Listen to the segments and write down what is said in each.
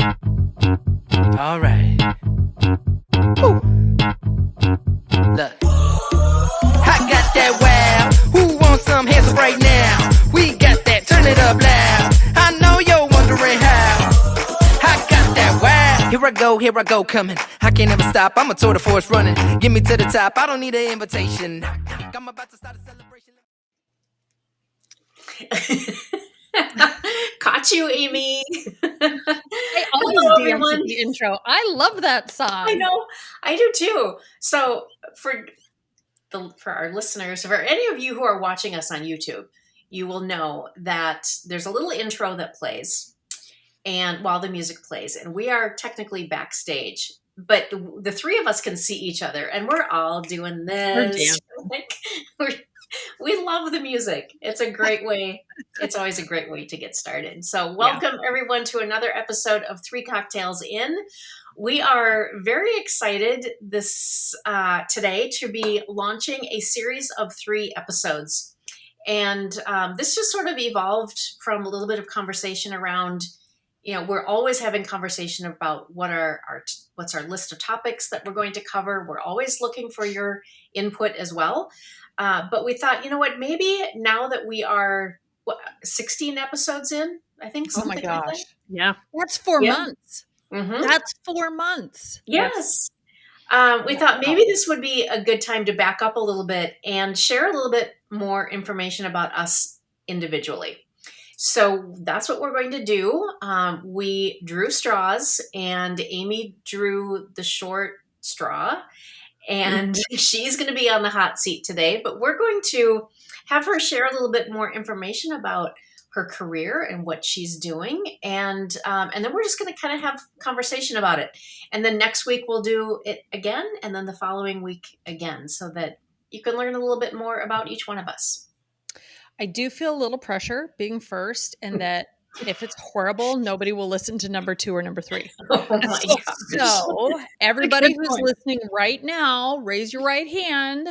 All right. Woo. Look. I got that wow. Who wants some hands up right now? We got that. Turn it up loud. I know you're wondering how. I got that wow. Here I go, coming. I can't ever stop. I'm a tour de force running. Get me to the top. I don't need an invitation. I'm about to start a celebration. Caught you, Amy. I always dance at the intro. I love that song. I know, I do too. So for our listeners, for any of you who are watching us on YouTube, you will know that there's a little intro that plays, and while the music plays, and we are technically backstage, but the three of us can see each other, and we're all doing this. We love the music. It's a great way. It's always a great way to get started. So welcome everyone to another episode of Three Cocktails In. We are very excited today to be launching a series of 3 episodes. And this just sort of evolved from a little bit of conversation around, we're always having conversation about what's our list of topics that we're going to cover. We're always looking for your input as well. But we thought, maybe now that we are 16 episodes in, I think. Oh my gosh. Like that. Yeah. That's 4 months. Mm-hmm. That's 4 months. Yes. We thought maybe this would be a good time to back up a little bit and share a little bit more information about us individually. So that's what we're going to do. We drew straws, and Amy drew the short straw. And she's going to be on the hot seat today, but we're going to have her share a little bit more information about her career and what she's doing. And then we're just going to kind of have conversation about it. And then next week we'll do it again. And then the following week again, so that you can learn a little bit more about each one of us. I do feel a little pressure being first, and that if it's horrible, nobody will listen to number 2 or number 3. Oh my gosh. So everybody who's listening right now, raise your right hand.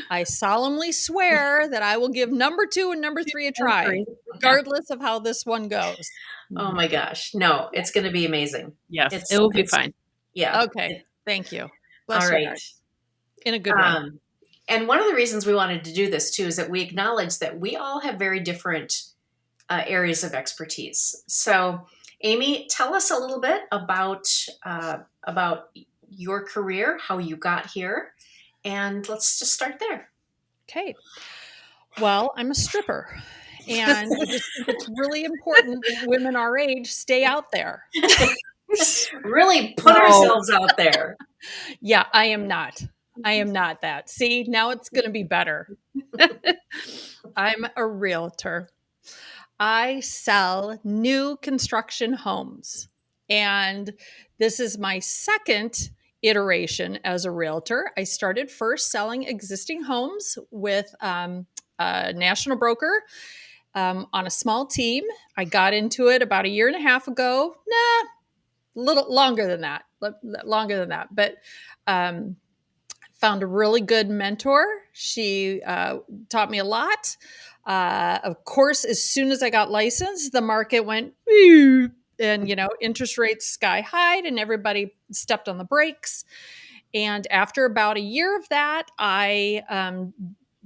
I solemnly swear that I will give number 2 and number 3 a try, regardless of how this one goes. Oh my gosh. No, it's going to be amazing. Yes, it will be fine. Yeah. Okay. Thank you. Bless all right. In a good way. And one of the reasons we wanted to do this too is that we acknowledge that we all have very different areas of expertise. So, Amy, tell us a little bit about your career, how you got here, and let's just start there. Okay. Well, I'm a stripper, and I just think it's really important that women our age stay out there. Really put ourselves out there. Yeah, I am not that. See, now it's going to be better. I'm a realtor. I sell new construction homes, and this is my second iteration as a realtor. I started first selling existing homes with a national broker on a small team. I got into it about 1.5 years ago. A little longer than that, but found a really good mentor. She taught me a lot. Of course, as soon as I got licensed, the market went, and interest rates sky high, and everybody stepped on the brakes. And after about 1 year of that, I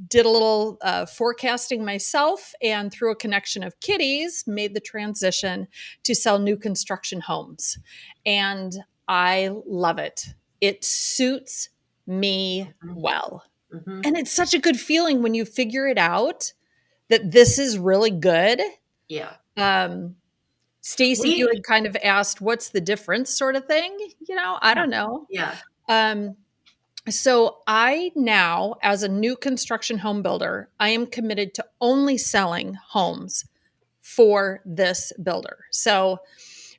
did a little forecasting myself, and through a connection of kitties, made the transition to sell new construction homes. And I love it. It suits me well. Mm-hmm. And it's such a good feeling when you figure it out that this is really good. Yeah. Stacey, you had kind of asked, what's the difference sort of thing? I don't know. Yeah. So I now, as a new construction home builder, I am committed to only selling homes for this builder. So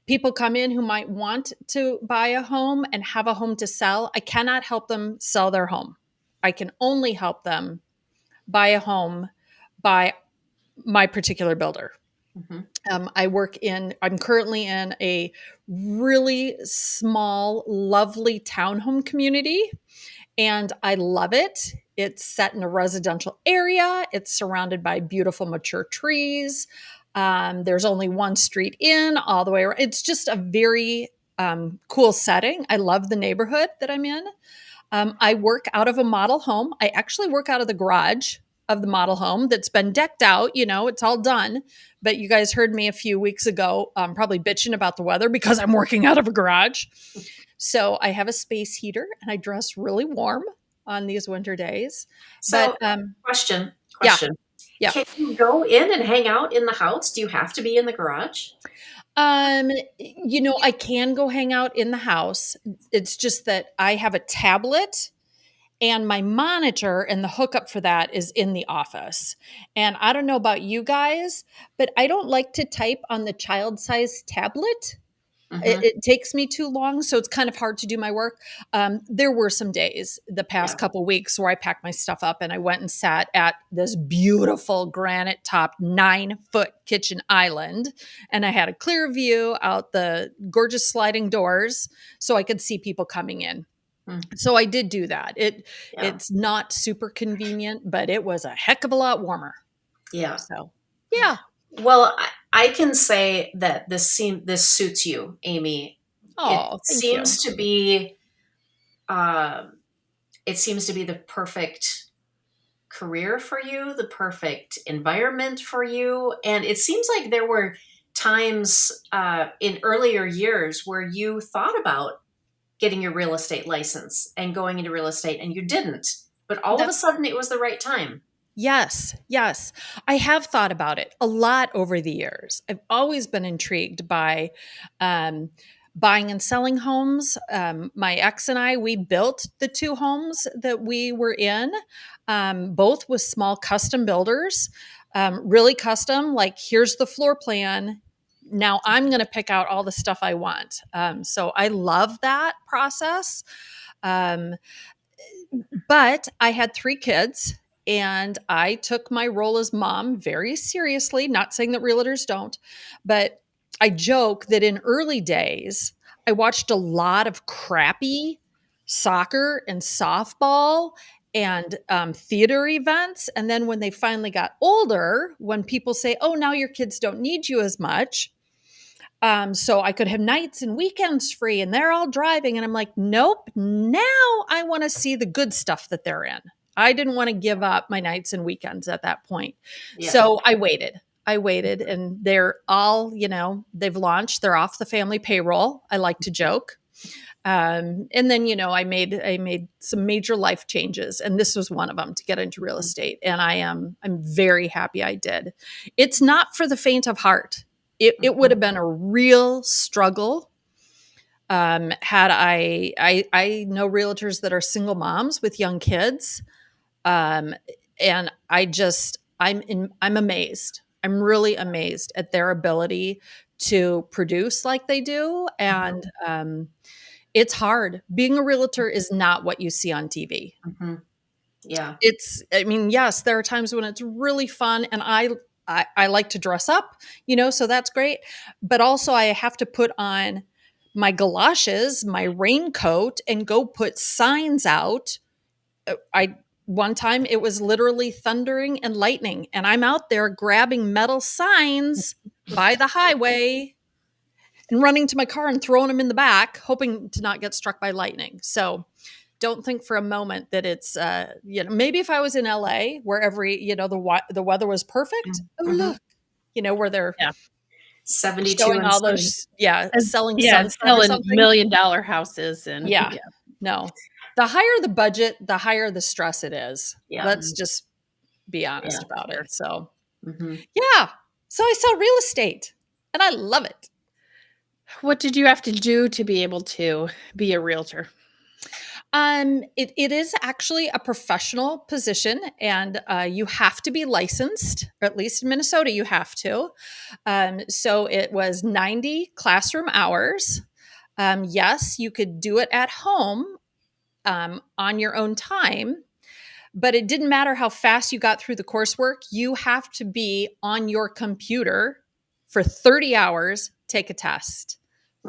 people come in who might want to buy a home and have a home to sell. I cannot help them sell their home. I can only help them buy a home by my particular builder. Mm-hmm. I'm currently in a really small, lovely townhome community, and I love it. It's set in a residential area. It's surrounded by beautiful mature trees. There's only one street in all the way around. It's just a very cool setting. I love the neighborhood that I'm in. I work out of a model home. I actually work out of the garage of the model home that's been decked out. It's all done. But you guys heard me a few weeks ago, probably bitching about the weather because I'm working out of a garage. So I have a space heater and I dress really warm on these winter days. So, But question, yeah, question. yeah. Can you go in and hang out in the house? Do you have to be in the garage? I can go hang out in the house. It's just that I have a tablet and my monitor and the hookup for that is in the office. And I don't know about you guys, but I don't like to type on the child-sized tablet. It, Hmm. it takes me too long, so it's kind of hard to do my work. There were some days the past Yeah. couple weeks where I packed my stuff up and I went and sat at this beautiful granite topped 9-foot kitchen island, and I had a clear view out the gorgeous sliding doors, so I could see people coming in. Mm. So I did do that. Yeah. It's not super convenient, but it was a heck of a lot warmer. Yeah. So yeah. Well, I can say that this suits you, Amy. It Oh, thank you. seems to be uh, it seems to be the perfect career for you, the perfect environment for you, and it seems like there were times in earlier years where you thought about getting your real estate license and going into real estate, and you didn't. But all of a That sudden, it was the right time. Yes, yes. I have thought about it a lot over the years. I've always been intrigued by um, buying and selling homes. My ex and I, we built the 2 homes that we were in, both with small custom builders, really custom, like, here's the floor plan. Now I'm going to pick out all the stuff I want. So I love that process. Um, but I had 3 kids and I took my role as mom very seriously, not saying that realtors don't, but I joke that in early days, I watched a lot of crappy soccer and softball and theater events. And then when they finally got older, when people say, oh, now your kids don't need you as much, so I could have nights and weekends free and they're all driving. And I'm like, nope, now I want to see the good stuff that they're in. I didn't want to give up my nights and weekends at that point. Yeah. So I waited. I waited and they're all, they've launched, they're off the family payroll. I like to joke. And then, I made some major life changes and this was one of them to get into real estate. And I'm very happy I did. It's not for the faint of heart. It would have been a real struggle. Had I know realtors that are single moms with young kids. And I'm amazed. I'm really amazed at their ability to produce like they do. And, it's hard. Being a realtor is not what you see on TV. Hmm. Yeah. Yes, there are times when it's really fun and I like to dress up, so that's great. But also I have to put on my galoshes, my raincoat and go put signs out. I One time it was literally thundering and lightning and I'm out there grabbing metal signs by the highway and running to my car and throwing them in the back, hoping to not get struck by lightning. So don't think for a moment that it's maybe if I was in LA where the weather was perfect. Oh Hmm. look, where they're Yeah. 72 showing and all sunny. those And selling yeah, sunset or selling something. million-dollar houses and Yeah, no, the higher the budget, the higher the stress it is. Yeah. Let's just be honest Yeah. about Sure. it. So Hmm. yeah, so I sell real estate and I love it. What did you have to do to be able to be a realtor? It is actually a professional position, and you have to be licensed, or at least in Minnesota, you have to. So it was 90 classroom hours. Yes, you could do it at home on your own time, but it didn't matter how fast you got through the coursework. You have to be on your computer for 30 hours, take a test.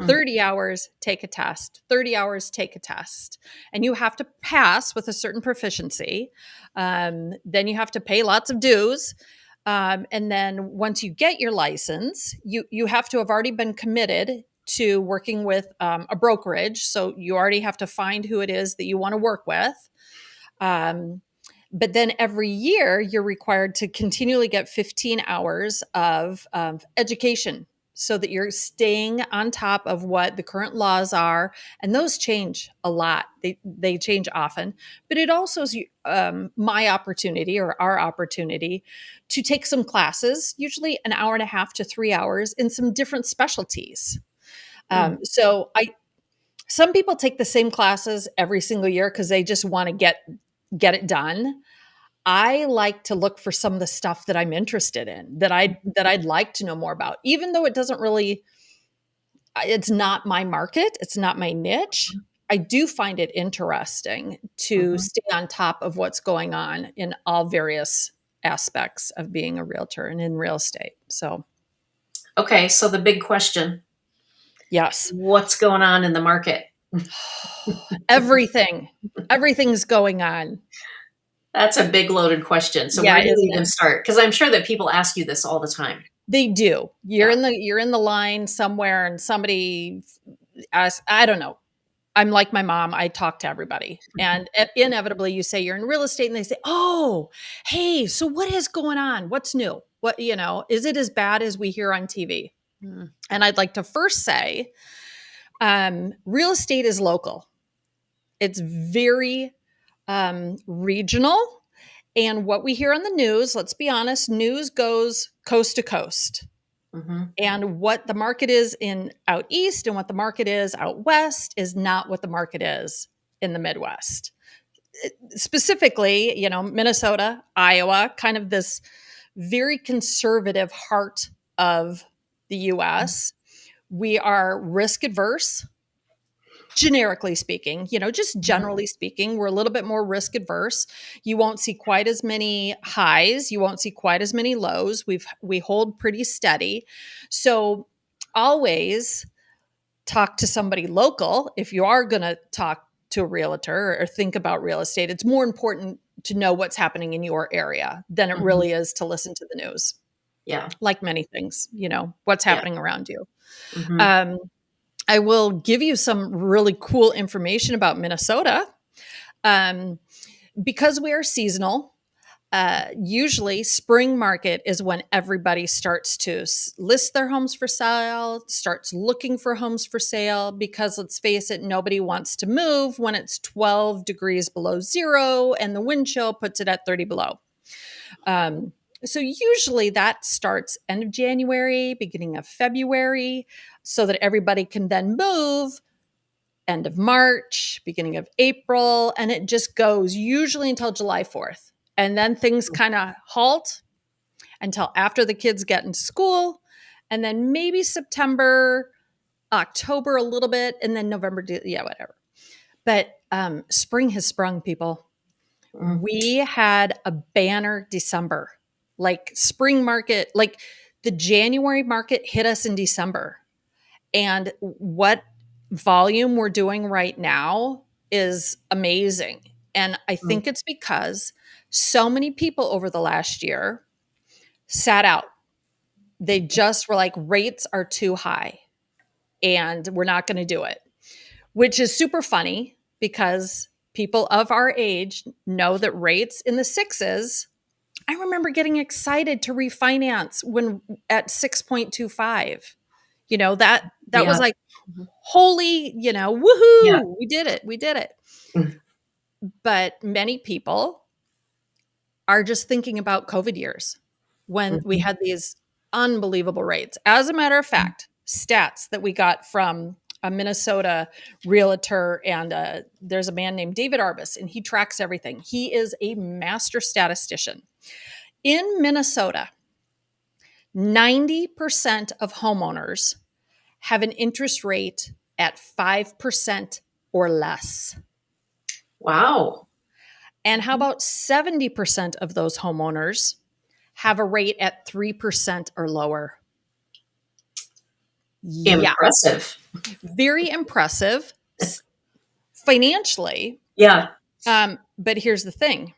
30 hours, take a test, 30 hours, take a test. And you have to pass with a certain proficiency. Then you have to pay lots of dues. And then once you get your license, you have to have already been committed to working with a brokerage. So you already have to find who it is that you want to work with. But then every year, you're required to continually get 15 hours of education so that you're staying on top of what the current laws are. And those change a lot. They change often. But it also is my opportunity or our opportunity to take some classes, usually an hour and a half to 3 hours in some different specialties. So some people take the same classes every single year because they just want to get it done. I like to look for some of the stuff that I'm interested in, that I'd like to know more about, even though it doesn't really, it's not my market, it's not my niche. I do find it interesting to stay on top of what's going on in all various aspects of being a realtor and in real estate. So, Okay, so the big question, yes, what's going on in the market? everything's going on. That's a big loaded question. So Yeah, where do isn't you even it? start? Because I'm sure that people ask you this all the time. They do. Yeah. You're in the line somewhere and somebody asks, I don't know. I'm like my mom. I talk to everybody. And inevitably you say you're in real estate and they say, "Oh, hey, so what is going on? What's new? What, is it as bad as we hear on TV?" Mm. And I'd like to first say, real estate is local. It's very regional. And what we hear on the news, let's be honest, news goes coast to coast. Mm-hmm. And what the market is in out east and what the market is out west is not what the market is in the Midwest. Specifically, Minnesota, Iowa, kind of this very conservative heart of the US. We are risk adverse, generically speaking, just generally speaking, we're a little bit more risk adverse. You won't see quite as many highs, you won't see quite as many lows. We hold pretty steady. So always talk to somebody local. If you are going to talk to a realtor or think about real estate, it's more important to know what's happening in your area than it really is to listen to the news. Yeah. Like many things, what's Yeah. happening around you. Mm-hmm. I will give you some really cool information about Minnesota. Because we are seasonal, usually spring market is when everybody starts to list their homes for sale, starts looking for homes for sale, because let's face it, nobody wants to move when it's 12 degrees below zero and the wind chill puts it at 30 below. So usually that starts end of January, beginning of February, so that everybody can then move end of March, beginning of April, and it just goes usually until July 4th. And then things kind of halt until after the kids get into school, and then maybe September, October a little bit, and then November, whatever. But spring has sprung, people. Mm. We had a banner December, like spring market, like the January market hit us in December. And what volume we're doing right now is amazing. And I think it's because so many people over the last year sat out. They just were like, rates are too high and we're not going to do it, which is super funny because people of our age know that rates in the sixes. I remember getting excited to refinance when at 6.25. That Yeah. was like, holy, Yeah. woohoo, we did it. Mm. But many people are just thinking about COVID years when we Mhm. had these unbelievable rates. As a matter of fact, stats that we got from a Minnesota realtor, and there's a man named David Arbus, and he tracks everything. He is a master statistician. In Minnesota, 90% of homeowners have an interest rate at 5% or less. Wow. And how about 70% of those homeowners have a rate at 3% or lower? Yeah, Impressive. very impressive financially. Yeah. But here's the thing.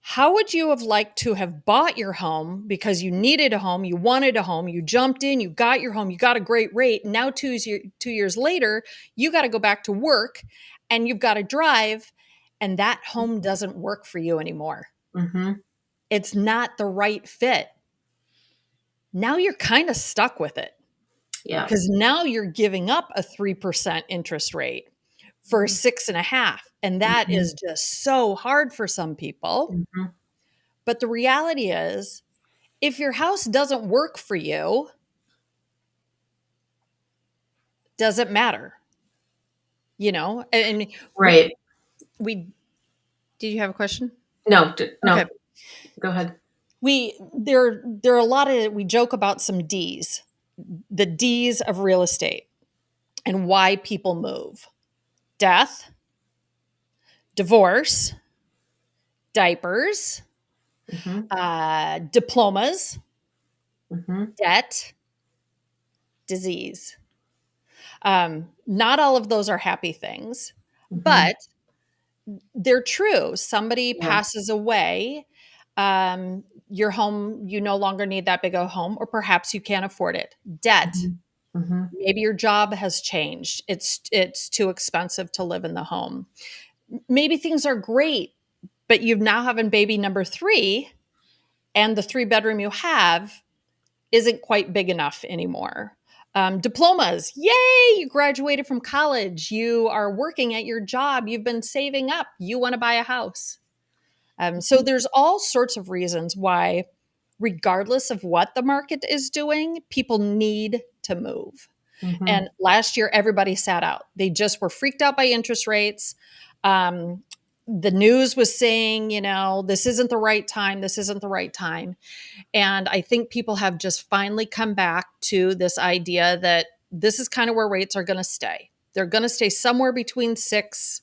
How would you have liked to have bought your home because you needed a home, you wanted a home, you jumped in, you got your home, you got a great rate. Now, 2 years later, you got to go back to work and you've got to drive, and that home doesn't work for you anymore. Mm-hmm. It's not the right fit. Now you're kind of stuck with it Yeah. because now you're giving up a 3% interest rate for 6.5%. And that is just so hard for some people. Mm-hmm. But the reality is, if your house doesn't work for you, doesn't matter. And Right. we did you have a question? No, no, Okay. go ahead. There are a lot of, we joke about some D's, the D's of real estate and why people move: death, divorce, diapers, Mm-hmm. diplomas, Mm-hmm. debt, disease. Not all of those are happy things, Mm-hmm. but they're true. Somebody Yeah. passes away, your home, you no longer need that big of a home, or perhaps you can't afford it. Debt. Mm-hmm. Mm-hmm. Maybe your job has changed. It's too expensive to live in the home. Maybe things are great, but you've now having baby number 3, and the 3-bedroom you have isn't quite big enough anymore. Diplomas, yay, you graduated from college, you are working at your job, you've been saving up, you want to buy a house. So there's all sorts of reasons why, regardless of what the market is doing, people need to move. Mm-hmm. And last year, everybody sat out. They just were freaked out by interest rates. The news was saying, this isn't the right time. This isn't the right time. And I think people have just finally come back to this idea that this is kind of where rates are going to stay. They're going to stay somewhere between 6,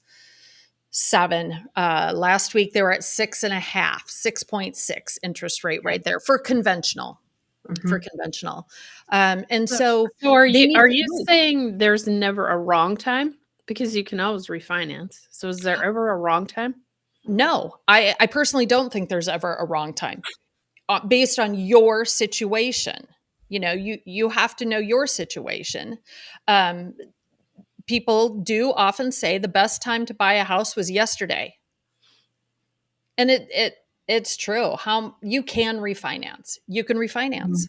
7. Last week they were at 6.5, 6.6 interest rate right there for conventional. Mm-hmm. And So, so so are they you need are to you move. saying there's never a wrong time? Because you can always refinance. So is there ever a wrong time? No, I personally don't think there's ever a wrong time based on your situation. You have to know your situation. Um, People do often say the best time to buy a house was yesterday. And it's true. How you can refinance. You can refinance.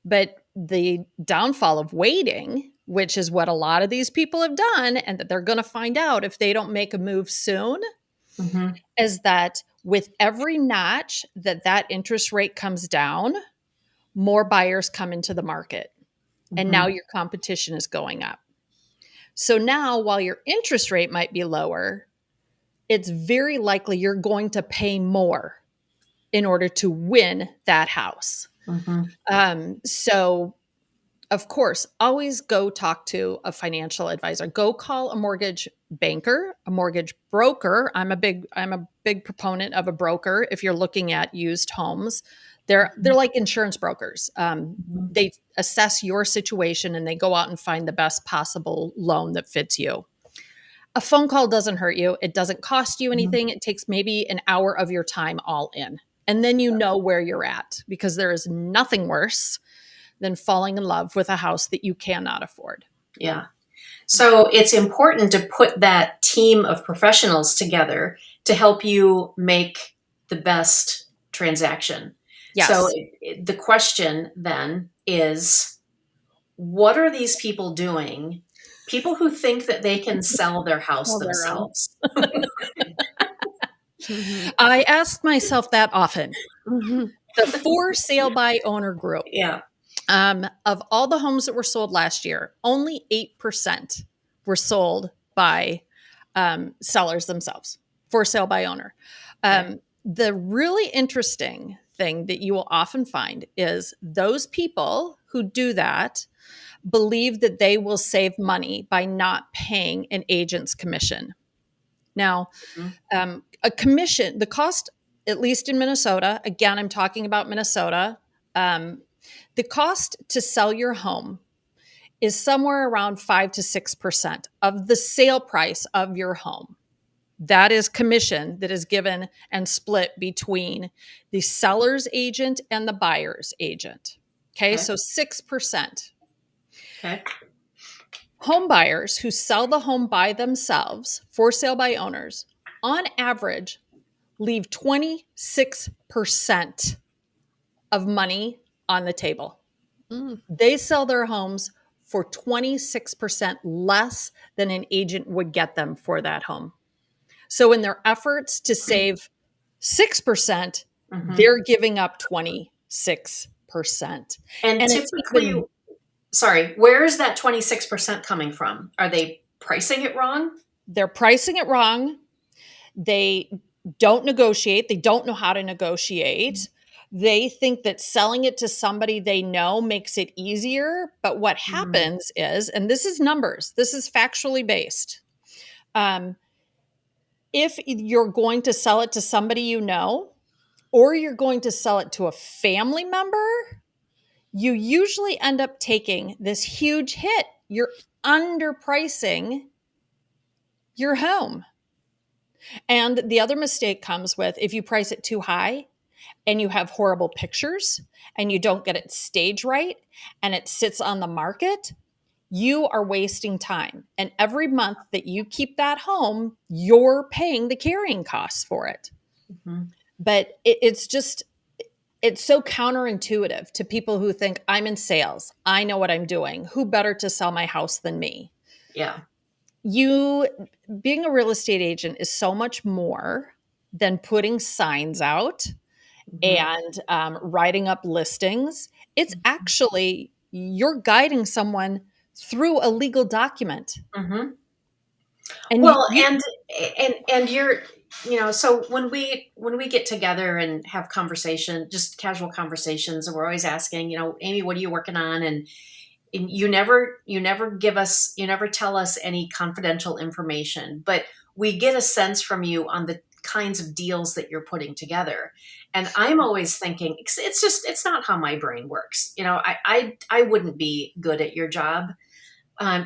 But the downfall of waiting, which is what a lot of these people have done, and that they're going to find out if they don't make a move soon, Mm-hmm. is that with every notch that interest rate comes down, more buyers come into the market. And Mm-hmm. now your competition is going up. So now, while your interest rate might be lower, it's very likely you're going to pay more in order to win that house. Mm-hmm. So, of course, always go talk to a financial advisor. Go call a mortgage banker, a mortgage broker. I'm a big proponent of a broker. If you're looking at used homes, they're like insurance brokers. They assess your situation and they go out and find the best possible loan that fits you. A phone call doesn't hurt you. It doesn't cost you Mm-hmm. anything. It takes maybe an hour of your time all in. And then you know where you're at, because there is nothing worse than falling in love with a house that you cannot afford. Yeah. So it's important to put that team of professionals together to help you make the best transaction. Yes. So the question then is, what are these people doing? People who think that they can sell their house Sell their own. themselves. I ask myself that often. Mhm. The for sale by owner group, Yeah. of all the homes that were sold last year, only 8% were sold by sellers themselves, for sale by owner. Okay. The really interesting thing that you will often find is those people who do that believe that they will save money by not paying an agent's commission. Now, Mhm. a commission, the cost, at least in Minnesota, again, I'm talking about Minnesota, the cost to sell your home is somewhere around 5 to 6% of the sale price of your home. That is commission that is given and split between the seller's agent and the buyer's agent. Okay, Okay. so 6%. Okay. Home buyers who sell the home by themselves, for sale by owners, on average, leave 26% of money on the table. Mm. They sell their homes for 26% less than an agent would get them for that home. So, in their efforts to save 6%, Mm-hmm. they're giving up 26%. And And it's typically, even, sorry, where is that 26% coming from? Are they pricing it wrong? they're pricing it wrong. They don't negotiate. They don't know how to negotiate. They think that selling it to somebody they know makes it easier. But what Mm. happens is, and this is numbers, this is factually based. If you're going to sell it to somebody you know, or you're going to sell it to a family member, you usually end up taking this huge hit. You're underpricing your home. And the other mistake comes with if you price it too high and you have horrible pictures and you don't get it staged right and it sits on the market, you are wasting time. And every month that you keep that home, you're paying the carrying costs for it. Mm-hmm. But it's so counterintuitive to people who think I'm in sales. I know what I'm doing. Who better to sell my house than me? Yeah. You being a real estate agent is so much more than putting signs out Mm-hmm. and writing up listings. It's actually you're guiding someone through a legal document. Mm-hmm. And Well, you and you're, so when we get together and have conversation, just casual conversations, and we're always asking, Amy, what are you working on? And you never tell us any confidential information, but we get a sense from you on the kinds of deals that you're putting together. And I'm always thinking, it's not how my brain works. I wouldn't be good at your job.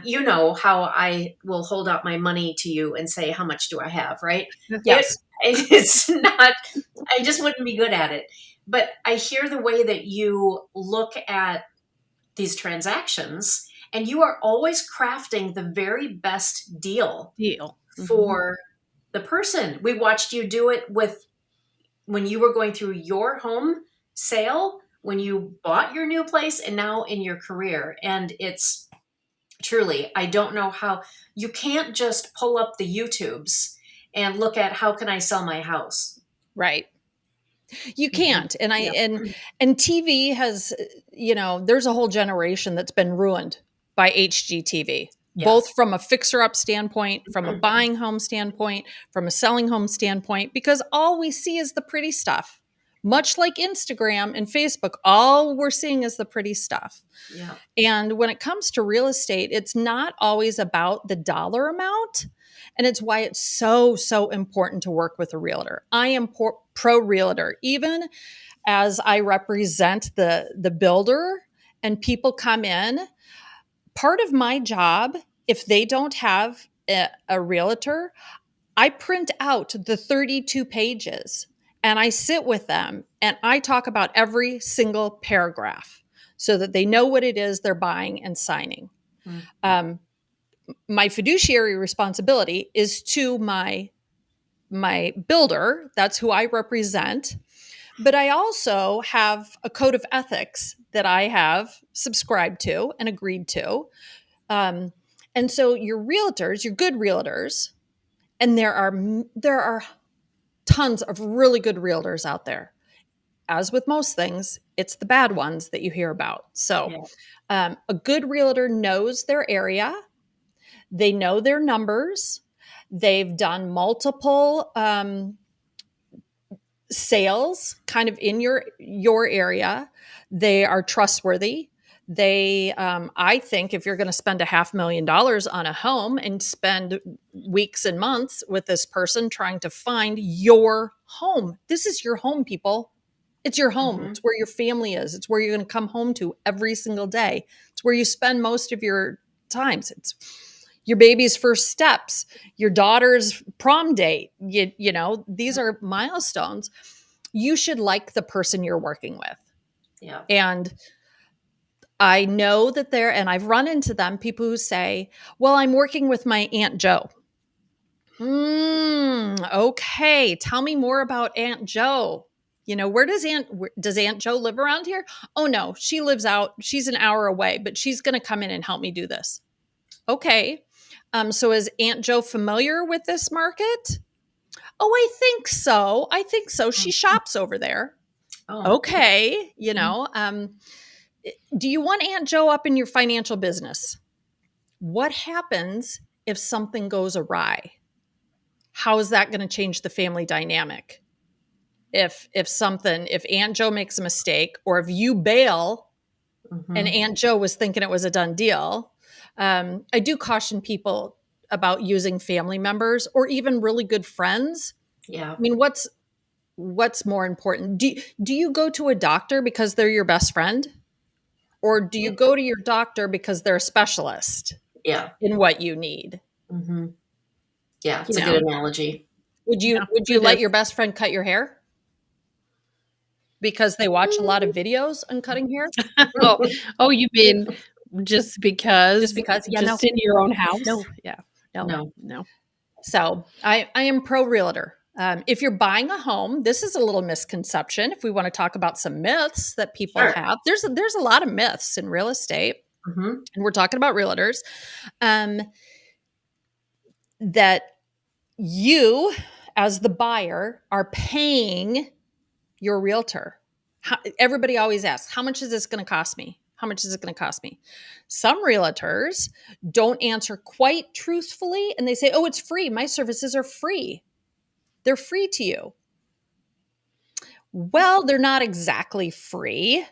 You know how I will hold out my money to you and say, how much do I have, right? yes, It's not, I just wouldn't be good at it. But I hear the way that you look at these transactions, and you are always crafting the very best deal Deal. for the person. We watched you do it with when you were going through your home sale, when you bought your new place, and now in your career. And it's truly, I don't know how you can't just pull up the YouTubes and look at how can I sell my house. right. You Mhm. can't. And I Yeah. and TV has, there's a whole generation that's been ruined by HGTV, both Yes. from a fixer up standpoint, from a buying home standpoint, from a selling home standpoint, because all we see is the pretty stuff. Much like Instagram and Facebook, all we're seeing is the pretty stuff. Yeah. And when it comes to real estate, it's not always about the dollar amount. And it's why it's so, so important to work with a realtor. I am pro realtor, even as I represent the builder and people come in. Part of my job, if they don't have a realtor, I print out the 32 pages and I sit with them and I talk about every single paragraph so that they know what it is they're buying and signing. Mm. Um, my fiduciary responsibility is to my builder. That's who I represent. But I also have a code of ethics that I have subscribed to and agreed to. Um, and so your realtors, your good realtors, and there are tons of really good realtors out there. As with most things, it's the bad ones that you hear about. So, Yeah. a good realtor knows their area, they know their numbers, they've done multiple sales kind of in your area. They are trustworthy. I think if you're going to spend $500,000 on a home and spend weeks and months with this person trying to find your home, this is your home, people. It's your home. Mhm. It's where your family is. It's where you're going to come home to every single day. It's where you spend most of your times. your baby's first steps, your daughter's prom date. You know, these are milestones. You should like the person you're working with. Yeah. And I know that and I've run into them, people who say, well, I'm working with my Aunt Joe. Okay. Tell me more about Aunt Joe. You know, does Aunt Joe live around here? Oh no, she lives out. She's an hour away, but she's going to come in and help me do this. Okay. So is Aunt Joe familiar with this market? Oh, I think so. She shops over there. Oh. Okay. You know, do you want Aunt Joe up in your financial business? What happens if something goes awry? How is that going to change the family dynamic? If Aunt Joe makes a mistake, or if you bail and Aunt Joe was thinking it was a done deal, I do caution people about using family members or even really good friends. Yeah. I mean, what's more important? Do you go to a doctor because they're your best friend? Or do you go to your doctor because they're a specialist Yeah. in what you need? Yeah, it's You a know? good analogy. Would you let your best friend cut your hair? Because they watch a lot of videos on cutting hair? Oh, you mean just because? Just because? Yeah, just in your own house? No. Yeah. No. So I am pro realtor. If you're buying a home, this is a little misconception. If we want to talk about some myths that people Sure. have, there's a lot of myths in real estate, and we're talking about realtors. That you, as the buyer, are paying your realtor. Everybody always asks, how much is this going to cost me? How much is it going to cost me? Some realtors don't answer quite truthfully, and they say, oh, it's free. My services are free. They're free to you. Well, they're not exactly free.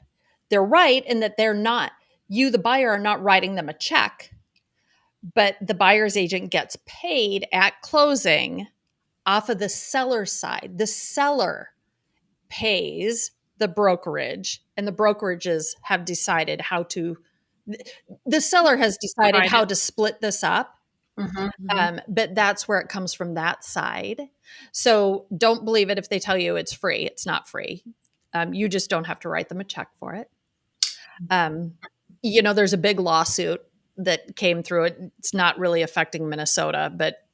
They're right in that they're not, you, the buyer, are not writing them a check, but the buyer's agent gets paid at closing off of the seller side. The seller pays the brokerage, and the brokerages have decided the seller has decided how to split this up. But that's where it comes from, that side. So don't believe it if they tell you it's free. It's not free. You just don't have to write them a check for it. You know, there's a big lawsuit that came through it. It's not really affecting Minnesota, but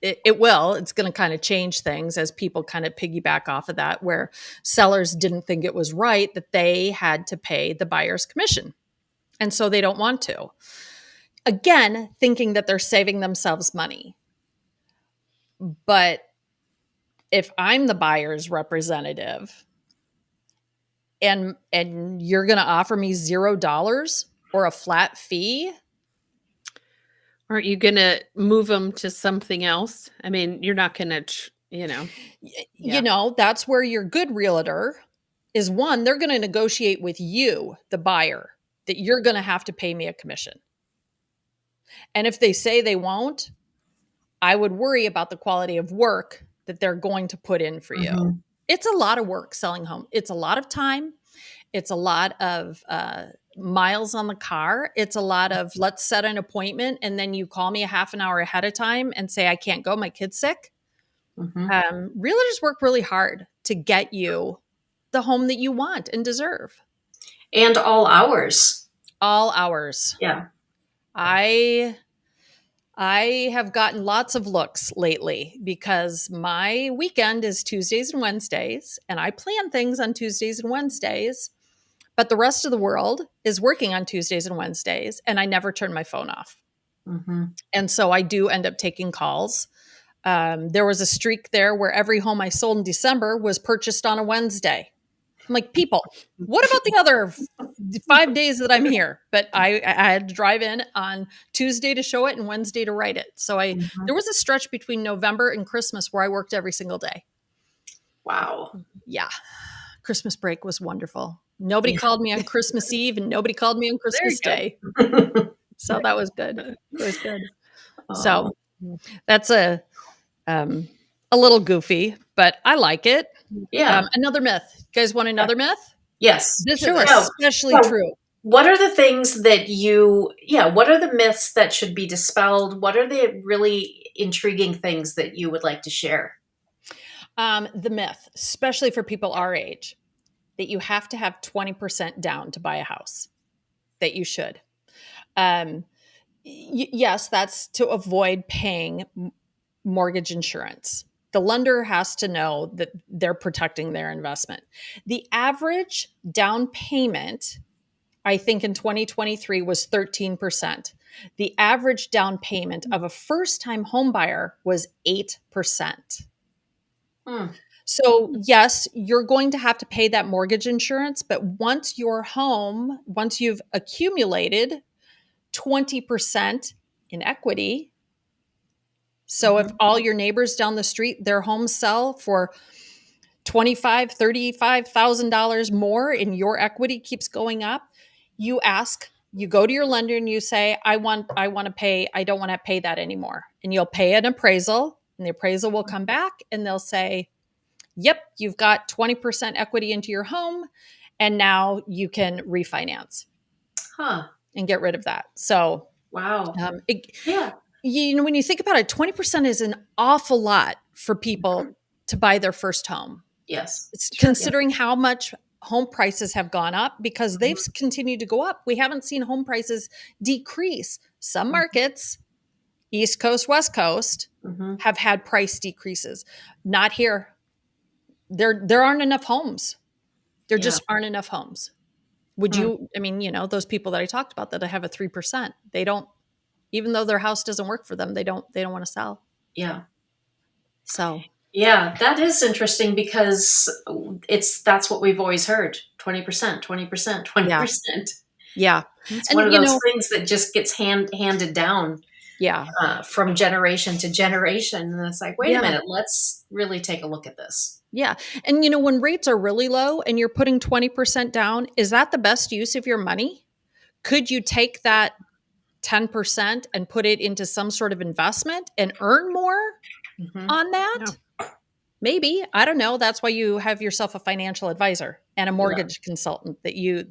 it will. It's going to kind of change things as people kind of piggyback off of that, where sellers didn't think it was right that they had to pay the buyer's commission. And so they don't want to. Again, thinking that they're saving themselves money. But if I'm the buyer's representative and you're going to offer me $0 or a flat fee, aren't you going to move them to something else? I mean, you're not going to, you know, that's where your good realtor is. One, they're going to negotiate with you, the buyer, that you're going to have to pay me a commission. And if they say they won't, I would worry about the quality of work that they're going to put in for you. It's a lot of work selling home. It's a lot of time. It's a lot of miles on the car. It's a lot of, let's set an appointment, and then you call me a half an hour ahead of time and say, I can't go, my kid's sick. Realtors work really hard to get you the home that you want and deserve. And all hours. All hours. Yeah. I have gotten lots of looks lately because my weekend is Tuesdays and Wednesdays, and I plan things on Tuesdays and Wednesdays, but the rest of the world is working on Tuesdays and Wednesdays, and I never turn my phone off. And so I do end up taking calls. There was a streak there where every home I sold in December was purchased on a Wednesday. I'm like, people, what about the other 5 days that I'm here? But I had to drive in on Tuesday to show it and Wednesday to write it. So there was a stretch between November and Christmas where I worked every single day. Wow. Yeah. Christmas break was wonderful. Nobody called me on Christmas Eve, and nobody called me on Christmas Day. So that was good. It was good. So that's a little goofy, but I like it. Yeah. Another myth. You guys want another myth? Yes. This Sure. is especially true What are the things that what are the myths that should be dispelled? What are the really intriguing things that you would like to share? The myth, especially for people our age, that you have to have 20% down to buy a house, that you should. Um, yes, that's to avoid paying mortgage insurance. The lender has to know that they're protecting their investment. The average down payment, I think in 2023, was 13%. The average down payment of a first time home buyer was 8%. Hmm. So, yes, you're going to have to pay that mortgage insurance, but once you've accumulated 20% in equity, so if Mhm. all your neighbors down the street, their homes sell for $35,000 more and your equity keeps going up, you go to your lender and you say, I want to pay, I don't want to pay that anymore. And you'll pay an appraisal, and the appraisal will come back and they'll say, yep, you've got 20% equity into your home, and now you can refinance Huh. and get rid of that. So, Wow. um, Yeah. when you think about it, 20% is an awful lot for people to buy their first home. Yes. It's Sure. Yeah. considering how much home prices have gone up, because they've Mhm. continued to go up. We haven't seen home prices decrease. Some Mhm. markets, East Coast, West Coast, Mhm. have had price decreases. Not here. There aren't enough homes. There Yeah. just aren't enough homes. Would Hmm. you, I mean, those people that I talked about that have a 3%, they don't, even though their house doesn't work for them, they don't want to sell. Yeah. So, Yeah, that is interesting because that's what we've always heard. 20%, 20%, yeah, 20%. yeah. It's one And, of those things that just gets handed down yeah, from generation to generation. And it's like, wait a yeah, minute, let's really take a look at this. yeah. And, when rates are really low and you're putting 20% down, is that the best use of your money? Could you take that 10% and put it into some sort of investment and earn more Hmm. on that? No. Maybe. I don't know. That's why you have yourself a financial advisor and a Yeah. mortgage consultant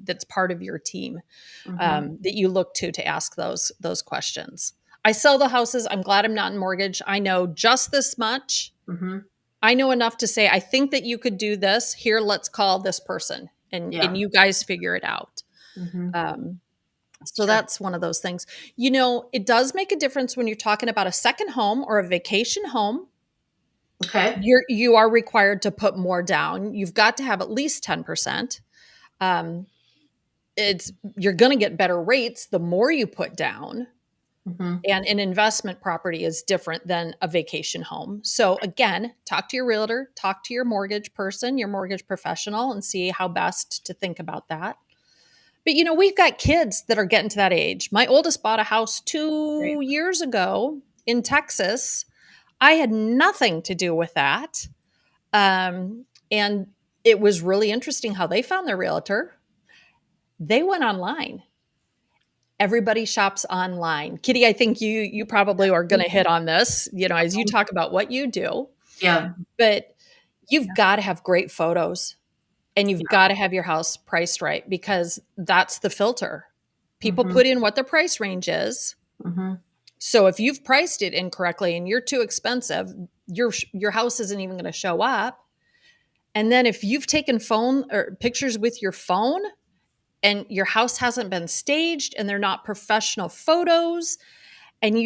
that's part of your team, Hmm. that you look to ask those questions. I sell the houses. I'm glad I'm not in mortgage. I know just this much. Hmm. I know enough to say, I think that you could do this. Here, let's call this person, and Yeah. you guys figure it out. Hmm. Um, so Sure. that's one of those things. It does make a difference when you're talking about a second home or a vacation home. Okay. You are required to put more down. You've got to have at least 10%. Um, you're going to get better rates the more you put down. Hmm. And an investment property is different than a vacation home. So again, talk to your realtor, talk to your mortgage person, your mortgage professional, and see how best to think about that. But we've got kids that are getting to that age. My oldest bought a house Right. 2 years ago in Texas. I had nothing to do with that. And it was really interesting how they found their realtor. They went online. Everybody shops online. Kitty, I think you probably are going to hit on this, as you talk about what you do. Yeah. But you've got to have great photos, and you've Yeah. got to have your house priced right, because that's the filter. People Hmm. put in what their price range is. Hmm. So if you've priced it incorrectly and you're too expensive, your house isn't even going to show up. And then if you've taken phone or pictures with your phone and your house hasn't been staged and they're not professional photos, and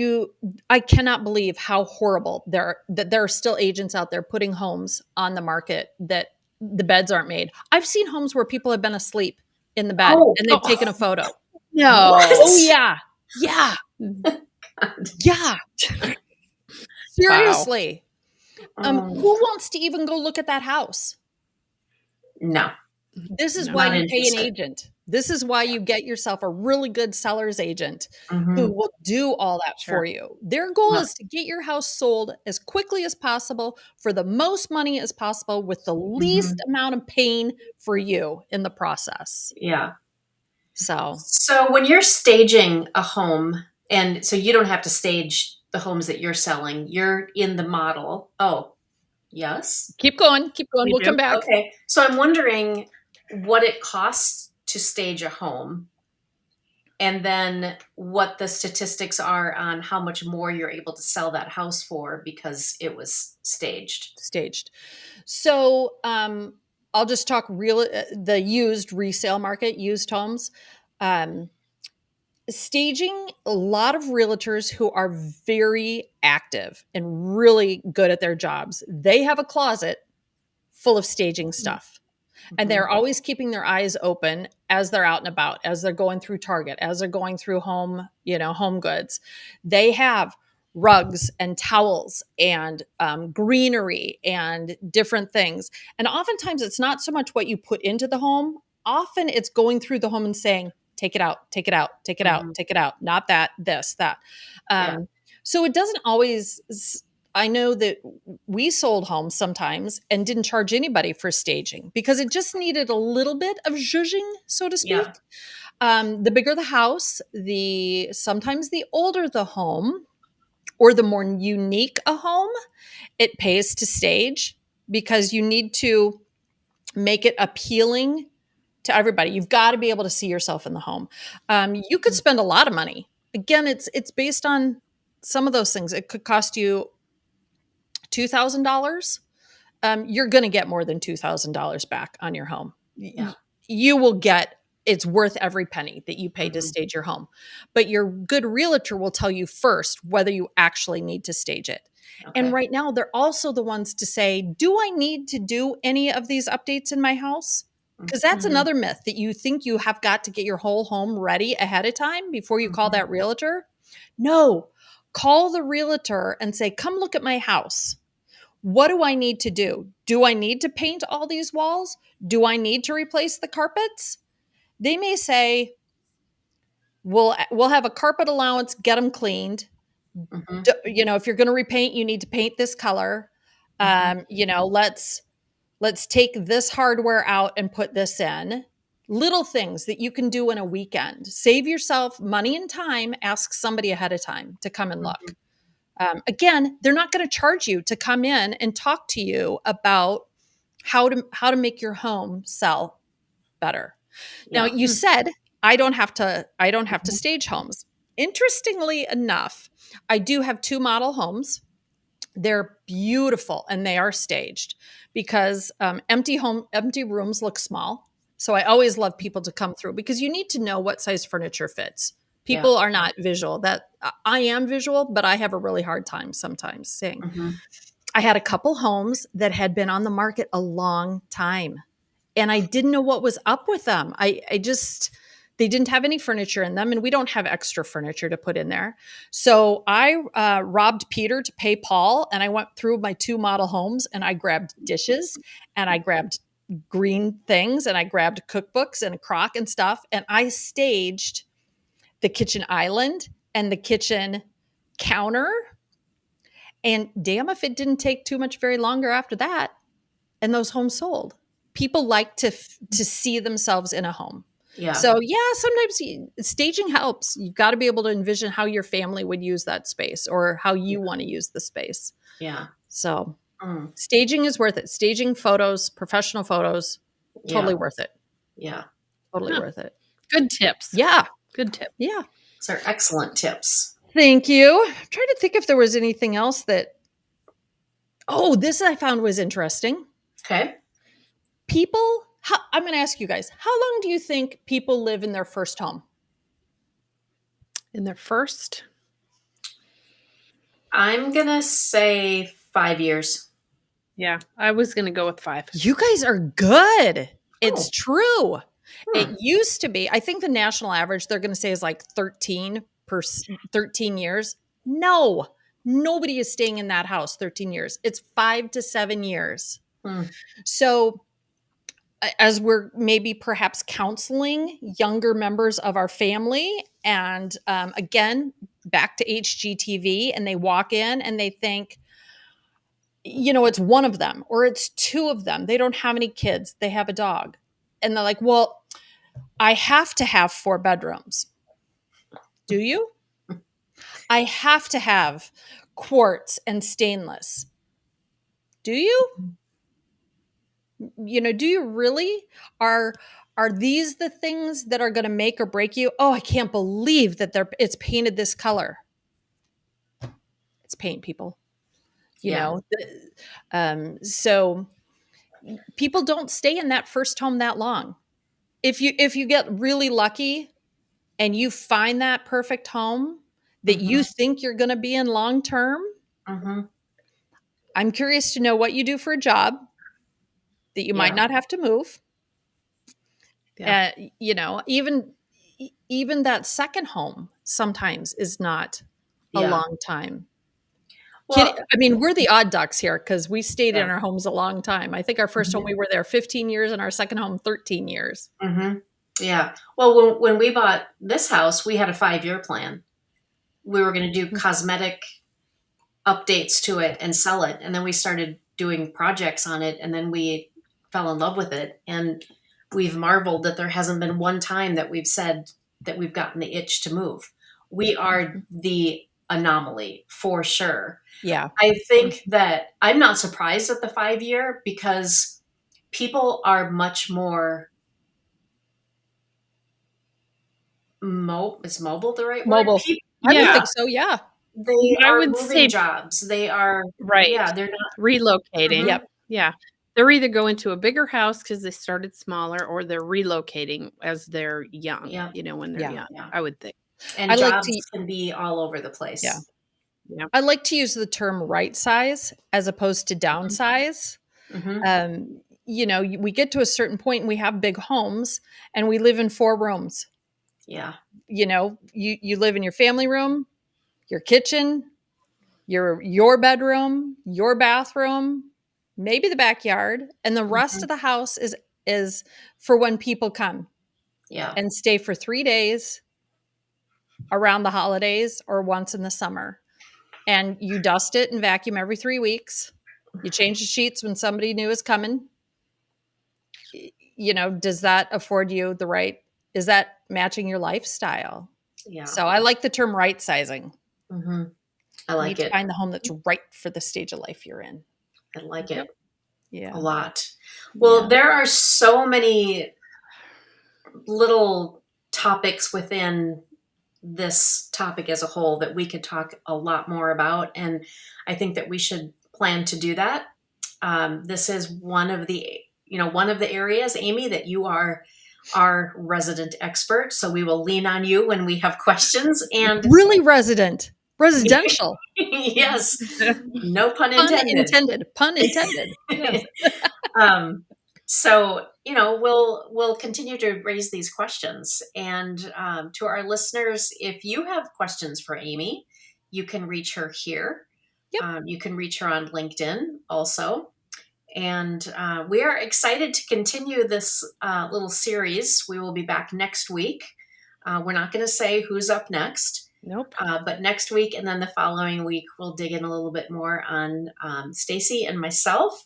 I cannot believe how horrible that there are still agents out there putting homes on the market that the beds aren't made. I've seen homes where people have been asleep in the bed Oh, and they've Oh, taken a photo. no. Oh what? yeah. Yeah. Yeah. Wow. Seriously. Um, Who wants to even go look at that house? no, This is No. why not you pay an interested. agent. This is why you get yourself a really good seller's agent Hmm. who will do all that for Sure. you. Their goal Yeah. is to get your house sold as quickly as possible for the most money as possible with the Hmm. least amount of pain for you in the process. Yeah. So, So when you're staging a home, and so you don't have to stage the homes that you're selling, you're in the model. Oh, yes. keep going, keep going. We We'll come do. back. Okay. So I'm wondering what it costs to stage a home and then what the statistics are on how much more you're able to sell that house for because it was staged. Staged. So I'll just talk the used resale market, used homes. Um, Staging, a lot of realtors who are very active and really good at their jobs, they have a closet full of staging stuff. And Mhm. they're always keeping their eyes open as they're out and about, as they're going through Target, as they're going through home goods. They have rugs and towels and greenery and different things. And oftentimes it's not so much what you put into the home. Often it's going through the home and saying, take it out, take it out, take it out, Mhm. take it out. Not that, this, that. Yeah. So it doesn't always, I know that we sold homes sometimes and didn't charge anybody for staging because it just needed a little bit of zhuzhing, so to Yeah. speak. The bigger the house, the sometimes the older the home or the more unique a home, it pays to stage because you need to make it appealing to everybody. You've got to be able to see yourself in the home. You could Mhm. spend a lot of money. Again, it's based on some of those things. It could cost you $2,000. You're going to get more than $2,000 back on your home. Yeah. You will get it's worth every penny that you pay to Mhm. stage your home. But your good realtor will tell you first whether you actually need to stage it. And Okay. right now, they're also the ones to say, do I need to do any of these updates in my house? Because that's Mhm. another myth that you think you have got to get your whole home ready ahead of time before you call Mhm. that realtor. No, call the realtor and say, come look at my house. What do I need to do? Do I need to paint all these walls? Do I need to replace the carpets? They may say, we'll have a carpet allowance, get them cleaned. Mhm. If you're going to repaint, you need to paint this color. Mhm. Let's take this hardware out and put this in. Little things that you can do in a weekend. Save yourself money and time. Ask somebody ahead of time to come and look. Mhm. Again, they're not going to charge you to come in and talk to you about how to make your home sell better. Now, Yeah. you said I don't have to Mhm. stage homes. Interestingly enough, I do have two model homes. They're beautiful and they are staged because empty rooms look small. So I always love people to come through because you need to know what size furniture fits. Yeah. People are not visual. That I am visual, but I have a really hard time sometimes seeing. Mhm. I had a couple homes that had been on the market a long time and I didn't know what was up with them. I just they didn't have any furniture in them, and we don't have extra furniture to put in there. So I robbed Peter to pay Paul, and I went through my two model homes, and I grabbed dishes, and I grabbed green things, and I grabbed cookbooks and a crock and stuff, and I staged the kitchen island and the kitchen counter. And damn if it didn't take too much very longer after that and those homes sold. People like to see themselves in a home. Yeah. So yeah, sometimes staging helps. You've got to be able to envision how your family would use that space or how Yeah. you want to use the space. Yeah. So Mm. staging is worth it. Staging photos, professional photos, totally Yeah. worth it. Yeah. Totally Huh. worth it. Good tips. Yeah, Good tip. yeah. These are excellent tips. Thank you. I'm trying to think if there was anything else that. Oh, this I found was interesting. Okay. I'm going to ask you guys, how long do you think people live in their first home? In their first, I'm gonna say 5 years. yeah, I was gonna go with 5. You guys are good. It's Oh. true. It Hmm. used to be, I think the national average they're going to say is like 13 years. No, nobody is staying in that house 13 years. It's 5 to 7 years. Hmm. So, as we're maybe perhaps counseling younger members of our family, and again, back to HGTV, and they walk in and they think, it's one of them or it's two of them. They don't have any kids, they have a dog. And they're like, well, I have to have 4 bedrooms. Do you? I have to have quartz and stainless. Do you? Do you really? Are these the things that are going to make or break you? Oh, I can't believe that it's painted this color. It's paint, people. Yeah. So people don't stay in that first home that long. If you get really lucky and you find that perfect home that you think you're going to be in long term, Mm-hmm. I'm curious to know what you do for a job that you might Yeah. not have to move. Yeah. Even that second home sometimes is not a Yeah. long time. Well, I mean, we're the odd ducks here because we stayed in yeah. our homes a long time. I think our first home, we were there 15 years and our second home, 13 years. Mm-hmm. Yeah. Well, when we bought this house, we had a 5-year plan. We were going to do cosmetic updates to it and sell it. And then we started doing projects on it. And then we fell in love with it. And we've marveled that there hasn't been one time that we've said that we've gotten the itch to move. We are the anomaly for sure. Yeah. I think that I'm not surprised at the 5-year because people are much more is mobile the right Mobile. word? I would Yeah. think so. Yeah. They I are would moving say- jobs. They are Right. Yeah, they're not. Relocating. Mhm. Yep. Yeah. They're either going to a bigger house because they started smaller, or they're relocating as they're young, Yeah. when they're Yeah. young, Yeah. I would think. And I like jobs to- can be all over the place. Yeah. Yeah. I like to use the term right size as opposed to downsize. Mhm. We get to a certain point and we have big homes and we live in 4 rooms. Yeah. You live in your family room, your kitchen, your bedroom, your bathroom, maybe the backyard, and the rest of the house is for when people come Yeah. and stay for 3 days around the holidays or once in the summer. And you dust it and vacuum every 3 weeks. You change the sheets when somebody new is coming. Does that afford you the right? Is that matching your lifestyle? Yeah. So I like the term right sizing. hmm I You like need to it. find the home that's right for the stage of life you're in. I like Yep. it Yeah. a lot. Well, Yeah. there are so many little topics within this topic as a whole that we could talk a lot more about. And I think that we should plan to do that. This is one of the areas, Amy, that you are our resident expert. So we will lean on you when we have questions. And Really residential. yes, no pun Pun intended. intended. Pun intended. Yes. So we'll continue to raise these questions, and to our listeners, if you have questions for Amy, you can reach her here. Yep. You can reach her on LinkedIn also, and we are excited to continue this little series. We will be back next week. We're not going to say who's up next. Nope. But next week and then the following week, we'll dig in a little bit more on Stacy and myself.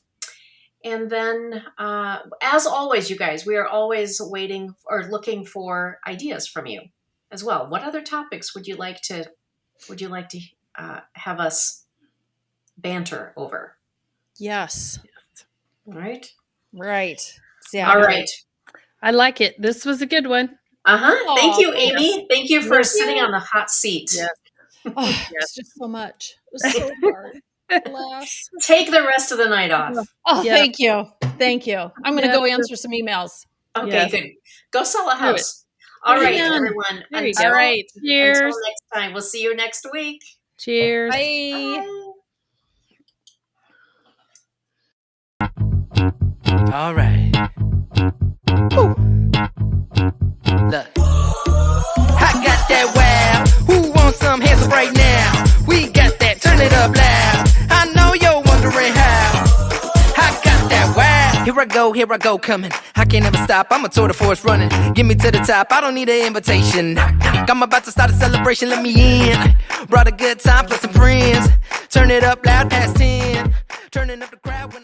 And then, as always, you guys, we are always waiting or looking for ideas from you as well. What other topics would you like to have us banter over? Yes. All right. Right. Yeah. All right. I like it. This was a good one. Uh-huh. Thank you, Aw, Amy. Thank you for Thank sitting on the hot seat. Yes. Oh, it's just so much. It was so hard. Alas. Take the rest of the night off. Oh, Yeah. thank you. Thank you. I'm going to Yeah. go answer some emails. Okay, Yes. good. Go sell a Do it. house. All right, Yeah. everyone. There you Until, go. All right. Cheers. until next time. We'll see you next week. Cheers. Bye. Bye. All right. Look. I got that wow. Who wants some hands up right now? We got that. Turn it up loud. I know you're wondering how. I got that wow. Here I go, coming. I can't ever stop. I'm a tour de force running. Get me to the top. I don't need an invitation. I'm about to start a celebration. Let me in. Brought a good time plus some friends. Turn it up loud past 10. Turning up the crowd when